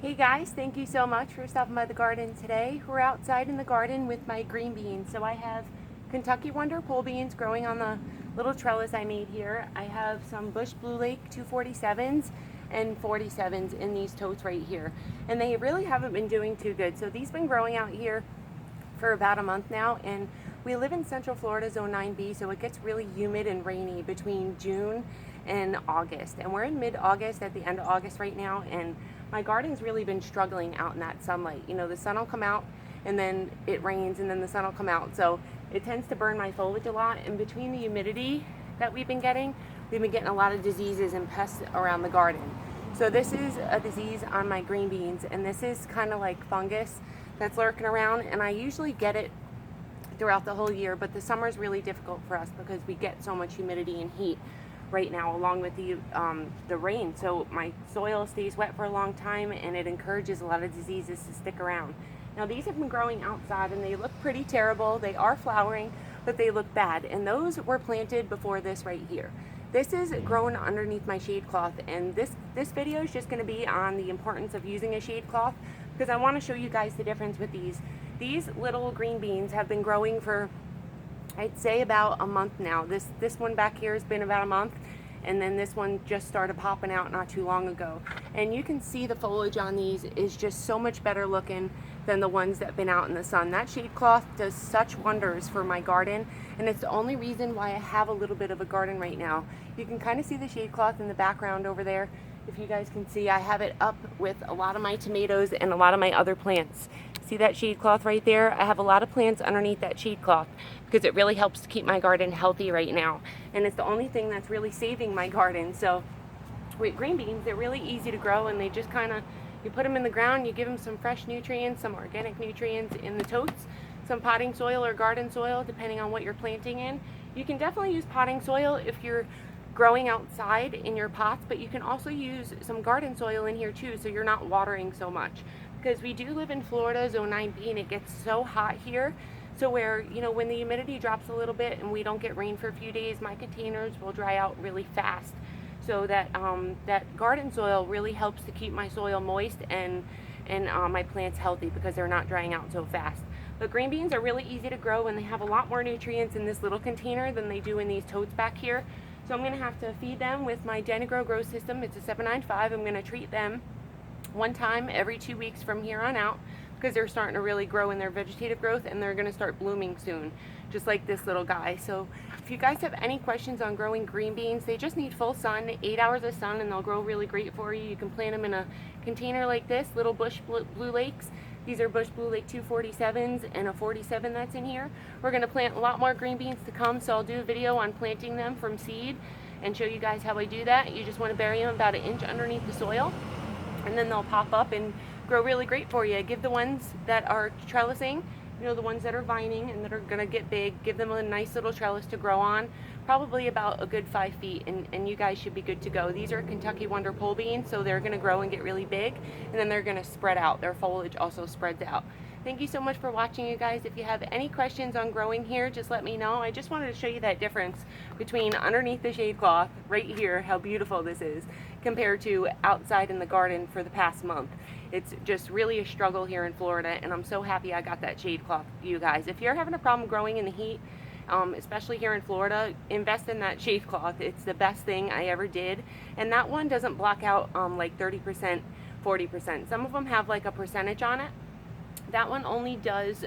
Hey guys, thank you so much for stopping by the garden today. We're outside in the garden with my green beans. So I have Kentucky Wonder pole beans growing on the little trellis I made here. I have some Bush Blue Lake 247s and 47s in these totes right here. And they really haven't been doing too good. So these have been growing out here for about a month now, and we live in Central Florida, Zone 9B, so it gets really humid and rainy between June and August. And we're in mid-August, at the end of August right now, and my garden's really been struggling out in that sunlight. You know, the sun will come out and then it rains and then the sun will come out. So it tends to burn my foliage a lot, and between the humidity that we've been getting a lot of diseases and pests around the garden. So this is a disease on my green beans, and this is kind of like fungus that's lurking around, and I usually get it throughout the whole year, but the summer is really difficult for us because we get so much humidity and heat right now, along with the rain. So my soil stays wet for a long time, and it encourages a lot of diseases to stick around. Now these have been growing outside and they look pretty terrible. They are flowering, but they look bad, and those were planted before this right here. This is grown underneath my shade cloth, and this video is just going to be on the importance of using a shade cloth, because I want to show you guys the difference with these. These little green beans have been growing for, I'd say, about a month now. This one back here has been about a month, and then this one just started popping out not too long ago. And you can see the foliage on these is just so much better looking than the ones that have been out in the sun. That shade cloth does such wonders for my garden, and it's the only reason why I have a little bit of a garden right now. You can kind of see the shade cloth in the background over there. If you guys can see, I have it up with a lot of my tomatoes and a lot of my other plants. See that shade cloth right there? I have a lot of plants underneath that shade cloth because it really helps to keep my garden healthy right now. And it's the only thing that's really saving my garden. So with green beans, they're really easy to grow, and they just kind of, you put them in the ground, you give them some fresh nutrients, some organic nutrients in the totes, some potting soil or garden soil, depending on what you're planting in. You can definitely use potting soil if you're growing outside in your pots, but you can also use some garden soil in here too, so you're not watering so much. Because we do live in Florida, Zone 9B, and it gets so hot here. So where, you know, when the humidity drops a little bit and we don't get rain for a few days, my containers will dry out really fast. So that that garden soil really helps to keep my soil moist and my plants healthy, because they're not drying out so fast. But green beans are really easy to grow, and they have a lot more nutrients in this little container than they do in these totes back here. So I'm going to have to feed them with my Denigrow grow system. It's a 795. I'm going to treat them one time every 2 weeks from here on out, because they're starting to really grow in their vegetative growth, and they're going to start blooming soon, just like this little guy. So if you guys have any questions on growing green beans, they just need full sun, 8 hours of sun, and they'll grow really great for you. You can plant them in a container like this, little Bush Blue Lakes. These are Bush Blue Lake 247s and a 47 that's in here. We're going to plant a lot more green beans to come, so I'll do a video on planting them from seed and show you guys how I do that. You just want to bury them about 1 inch underneath the soil, and then they'll pop up and grow really great for you. Give the ones that are trellising, you know, the ones that are vining and that are going to get big, give them a nice little trellis to grow on, probably about a good 5 feet, and you guys should be good to go. These are Kentucky Wonder pole beans, so they're going to grow and get really big, and then they're going to spread out. Their foliage also spreads out. Thank you so much for watching, you guys. If you have any questions on growing here, just let me know. I just wanted to show you that difference between underneath the shade cloth right here, how beautiful this is, compared to outside in the garden for the past month. It's just really a struggle here in Florida, and I'm so happy I got that shade cloth, you guys. If you're having a problem growing in the heat, especially here in Florida, invest in that shade cloth. It's the best thing I ever did, and that one doesn't block out like 30%, 40%. Some of them have like a percentage on it. That one only does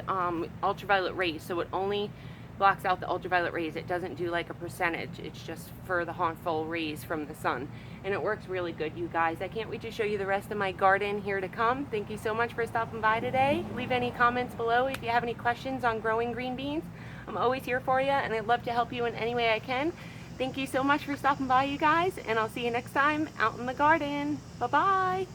ultraviolet rays, so it only blocks out the ultraviolet rays. It doesn't do like a percentage. It's just for the harmful rays from the sun, and it works really good, you guys. I can't wait to show you the rest of my garden here to come. Thank you so much for stopping by today. Leave any comments below if you have any questions on growing green beans. I'm always here for you, and I'd love to help you in any way I can. Thank you so much for stopping by, you guys, and I'll see you next time out in the garden. Bye-bye.